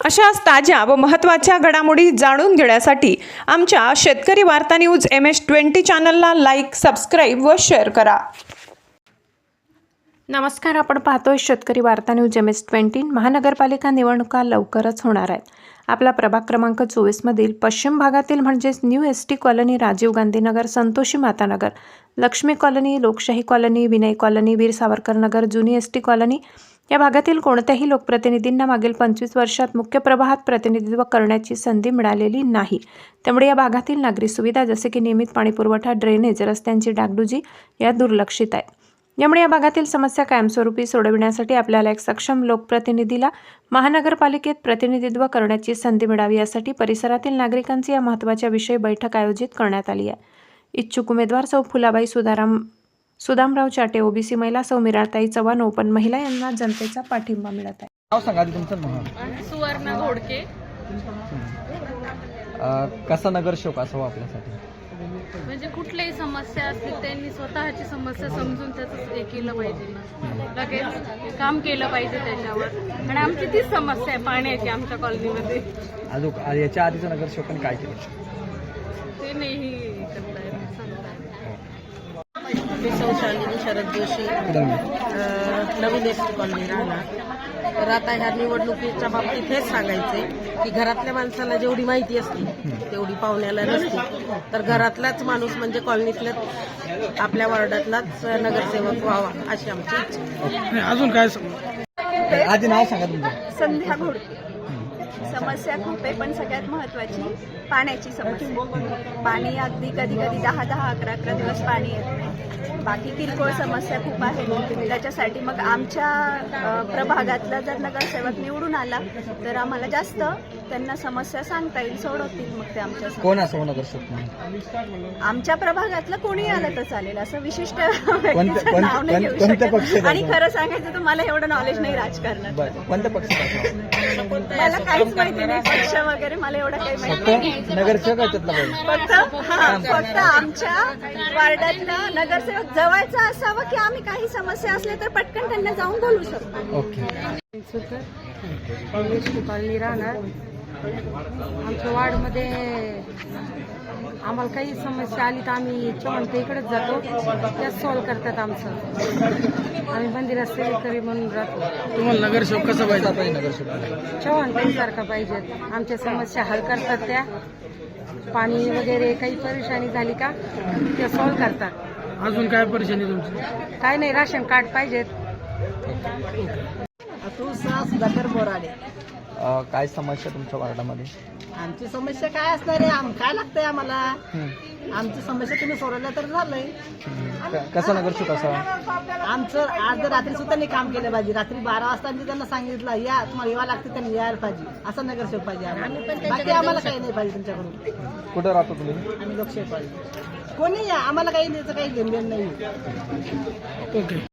अशाच ताज्या व महत्त्वाच्या घडामोडी जाणून घेण्यासाठी आमच्या शेतकरी वार्ता न्यूज MS-20 चॅनलला लाईक, सबस्क्राईब व शेअर करा. नमस्कार, आपण पाहतोय शेतकरी वार्ता न्यूज MS-20. महानगरपालिका निवडणुका लवकरच होणार आहेत. आपला प्रभाग क्रमांक 24 मधील पश्चिम भागातील म्हणजेच new SD colony, Rajiv Gandhi Nagar, Santoshi Mata Nagar, Lakshmi colony, Lokshahi colony, Vinay colony, Veer Savarkar Nagar, जुनी SD कॉलनी या भागातील कोणत्याही लोकप्रतिनिधींना मागील 25 वर्षात मुख्य प्रवाहात प्रतिनिधित्व करण्याची संधी मिळालेली नाही. त्यामुळे या भागातील नागरी सुविधा जसे की नियमित पाणीपुरवठा, ड्रेनेज, रस्त्यांची डागडुजी या दुर्लक्षित आहेत. यामुळे या भागातील समस्या कायमस्वरूपी सोडविण्यासाठी आपल्याला एक सक्षम लोकप्रतिनिधीला महानगरपालिकेत प्रतिनिधित्व करण्याची संधी मिळावी यासाठी परिसरातील नागरिकांची या महत्त्वाच्या विषयी बैठक आयोजित करण्यात आली आहे. इच्छुक उमेदवार सौ फुलाबाई सुदामराव चाटे, OBC महिला सौ मीराताई चव्हाण, ओपन महिला यांना जनतेचा पाठिंबा मिळत आहे. नाव सांगा आधी तुमचं नाव. सुवर्णा घोडके. कसा नगरसेवक असावा आपल्यासाठी? म्हणजे कुठलीही समस्या असतील त्यांनी स्वतःची समस्या समजून त्याचं हे केलं पाहिजे ना, लगेच काम केलं पाहिजे त्याच्यावर. आणि आमची तीच समस्या आहे पाण्याची आमच्या कॉलनीमध्ये. अजून याच्या आधीच्या नगरसेवकांनी काय केलं? ते नाही करताय सांगताय. मी शालिनी शरद जोशी, नवीन SD कॉलनी राहणार. तर आता ह्या निवडणुकीच्या बाबतीत हेच सांगायचे की घरातल्या माणसाला जेवढी माहिती असते तेवढी पाहुण्याला नसते. तर घरातलाच माणूस म्हणजे कॉलनीतल्याच आपल्या वॉर्डातलाच नगरसेवक व्हावा अशी आमची इच्छा. अजून काय? आधी नाव सांगा तुमचं. संध्या घोडके. समस्या खूप आहे, पण सगळ्यात महत्त्वाची पाण्याची समस्या. पाणी अगदी कधी कधी 10-10, 11-11 दिवस पाणी येत नाही. बाकी किरकोळ समस्या खूप आहेत. त्याच्यासाठी मग आमच्या प्रभागातला जर नगरसेवक निवडून आला तर आम्हाला जास्त त्यांना समस्या सांगता येईल, सोडवतील मग ते आमच्या. कोण असावं नगरसेवक? आमच्या प्रभागातलं कोणी आलं तर चालेल, असं विशिष्ट कोणत्या नाव नाही घेऊ शकत. पक्षात? आणि खरं सांगायचं तर मला एवढं नॉलेज नाही राजकारणात. कोणत्या पक्षात? मला काहीच माहिती नाही, पक्ष वगैरे मला एवढं काही माहिती नाही. नगरसेवक याच्यातला पाहिजे. फक्त आमच्या वार्डातला नगरसेवक जवळचा असावा की आम्ही काही समस्या असल्या तर पटकन त्यांना जाऊन बोलू शकतो. ओके. कॉलनी राहणार. आमच्या वार्डमध्ये आम्हाला काही समस्या आली तर आम्ही चव्हाणच्या इकडेच जातो, त्याच सॉल्व्ह करतात आमचं. आम्ही मंदिरात सेवेकरी म्हणून राहतो. तुम्हाला नगरसेवक कसा पाहिजे? नगरसेवक चव्हाणसारखा पाहिजेत. आमच्या समस्या हल करतात त्या. पाणी वगैरे काही परेशानी झाली का त्या सॉल्व्ह करतात. अजून काय परेशानी तुमची? काय नाही, राशन कार्ड पाहिजेत. सुधाकर बोराडे. काय समस्या तुमच्या वार्डामध्ये? आमची समस्या काय असणार आहे? काय लागतंय आम्हाला? आमची समस्या तुम्ही सोडवल्या तर झालंय. कसा नगरसेवक असावा? आमचं आज रात्री सुद्धा नाही काम केलं पाहिजे. रात्री 12 वाजता मी त्यांना सांगितलं या तुम्हाला यावं लागते, त्यांनी यायला पाहिजे. असं नगरसेवक पाहिजे आम्हाला. बाकी आम्हाला काही नाही पाहिजे तुमच्याकडून. कुठं राहतो तुम्ही? आम्ही लोकशाही पाहिजे. कोणी या, आम्हाला काही द्यायचं काही घेणं नाही. ओके.